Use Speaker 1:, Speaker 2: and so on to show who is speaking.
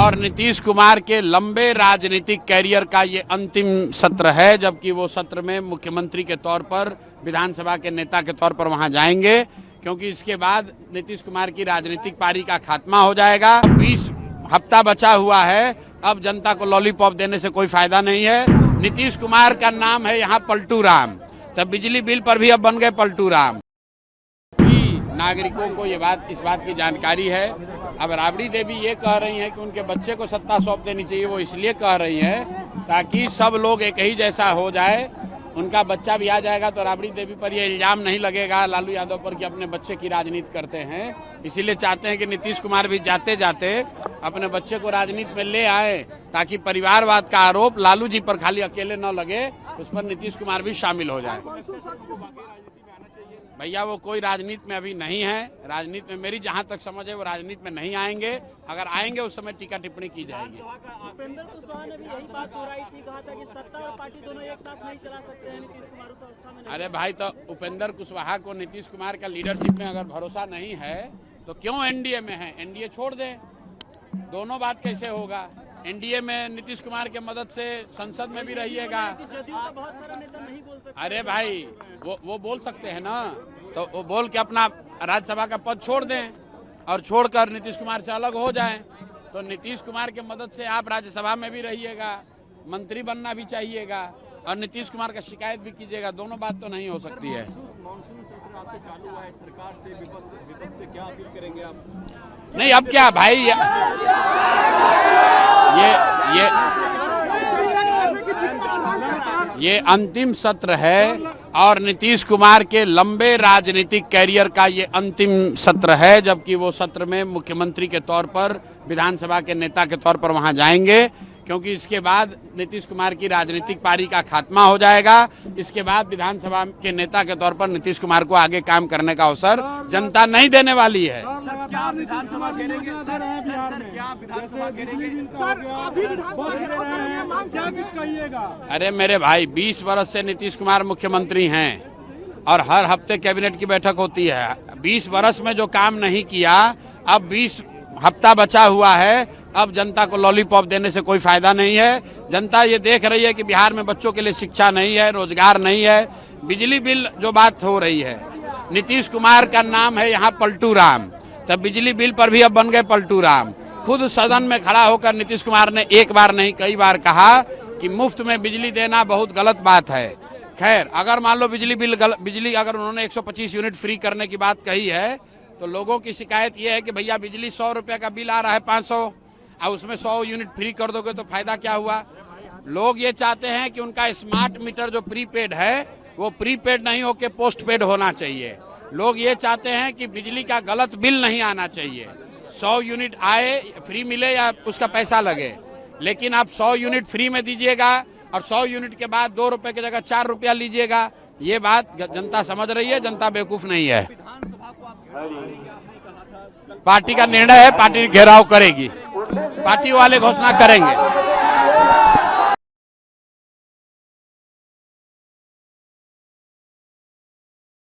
Speaker 1: और नीतीश कुमार के लंबे राजनीतिक कैरियर का ये अंतिम सत्र है, जबकि वो सत्र में मुख्यमंत्री के तौर पर, विधानसभा के नेता के तौर पर वहां जाएंगे, क्योंकि इसके बाद नीतीश कुमार की राजनीतिक पारी का खात्मा हो जाएगा। 20 हफ्ता बचा हुआ है, अब जनता को लॉलीपॉप देने से कोई फायदा नहीं है। नीतीश कुमार का नाम है यहाँ पलटू राम, तब बिजली बिल पर भी अब बन गए पलटू राम। नागरिकों को इस बात की जानकारी है। अब राबड़ी देवी ये कह रही हैं कि उनके बच्चे को सत्ता सौंप देनी चाहिए, वो इसलिए कह रही हैं ताकि सब लोग एक ही जैसा हो जाए, उनका बच्चा भी आ जाएगा तो राबड़ी देवी पर ये इल्जाम नहीं लगेगा लालू यादव पर कि अपने बच्चे की राजनीति करते हैं। इसीलिए चाहते हैं कि नीतीश कुमार भी जाते जाते अपने बच्चे को राजनीति में ले आए, ताकि परिवारवाद का आरोप लालू जी पर खाली अकेले न लगे, उस पर नीतीश कुमार भी शामिल हो जाए। भैया वो कोई राजनीति में अभी नहीं है, राजनीति में मेरी जहां तक समझ है वो राजनीति में नहीं आएंगे। अगर आएंगे उस समय टीका टिप्पणी की जाएगी।
Speaker 2: उपेंद्र कुशवाहा ने भी यही बात दोहराई थी, कहा था कि सत्ता और पार्टी दोनों एक साथ नहीं चला सकते हैं, नीतीश कुमार उस अवस्था में नहीं।
Speaker 1: अरे भाई, तो उपेंद्र कुशवाहा को नीतीश कुमार का लीडरशिप में अगर भरोसा नहीं है तो क्यों एनडीए में है? एनडीए छोड़ दे। दोनों बात कैसे होगा? एनडीए में नीतीश कुमार के मदद से संसद में भी रहिएगा। अरे भाई, वो बोल सकते हैं ना, तो वो बोल के अपना राज्यसभा का पद छोड़ दें और छोड़कर नीतीश कुमार से अलग हो जाएं। तो नीतीश कुमार के मदद से आप राज्यसभा में भी रहिएगा, मंत्री बनना भी चाहिएगा और नीतीश कुमार का शिकायत भी कीजिएगा। दोनों बात तो नहीं हो सकती है।
Speaker 3: मॉनसून सत्र आपसे चालू हुआ है, सरकार से विपक्ष से क्या अपील करेंगे आप?
Speaker 1: नहीं, अब क्या भाई, ये अंतिम सत्र है और नीतीश कुमार के लंबे राजनीतिक कैरियर का ये अंतिम सत्र है, जबकि वो सत्र में मुख्यमंत्री के तौर पर, विधानसभा के नेता के तौर पर वहां जाएंगे, क्योंकि इसके बाद नीतीश कुमार की राजनीतिक पारी का खात्मा हो जाएगा। इसके बाद विधानसभा के नेता के तौर पर नीतीश कुमार को आगे काम करने का अवसर जनता नहीं देने वाली है।
Speaker 3: क्या विधानसभा घेरेंगे? क्या विधानसभा घेरेंगे? क्या कुछ कहिएगा?
Speaker 1: अरे मेरे भाई, 20 वर्ष से नीतीश कुमार मुख्यमंत्री हैं और हर हफ्ते कैबिनेट की बैठक होती है। 20 वर्ष में जो काम नहीं किया, अब 20 हफ्ता बचा हुआ है, अब जनता को लॉलीपॉप देने से कोई फायदा नहीं है। जनता ये देख रही है कि बिहार में बच्चों के लिए शिक्षा नहीं है, रोजगार नहीं है। बिजली बिल जो बात हो रही है, नीतीश कुमार का नाम है यहाँ पलटू राम, तब बिजली बिल पर भी अब बन गए पलटू राम। खुद सदन में खड़ा होकर नीतीश कुमार ने एक बार नहीं कई बार कहा कि मुफ्त में बिजली देना बहुत गलत बात है। खैर, अगर मान लो बिजली अगर उन्होंने 125 यूनिट फ्री करने की बात कही है, तो लोगों की शिकायत यह है कि भैया बिजली 100 रुपये का बिल आ रहा है 500, और उसमें 100 यूनिट फ्री कर दोगे तो फायदा क्या हुआ? लोग ये चाहते हैं कि उनका स्मार्ट मीटर जो प्रीपेड है वो प्रीपेड नहीं होकर पोस्टपेड होना चाहिए। लोग ये चाहते हैं कि बिजली का गलत बिल नहीं आना चाहिए, 100 यूनिट आए फ्री मिले या उसका पैसा लगे, लेकिन आप 100 यूनिट फ्री में दीजिएगा और 100 यूनिट के बाद 2 रुपए की जगह 4 रुपया लीजिएगा। ये बात जनता समझ रही है, जनता बेवकूफ नहीं है। पार्टी का निर्णय है, पार्टी घेराव करेगी, पार्टी वाले घोषणा करेंगे।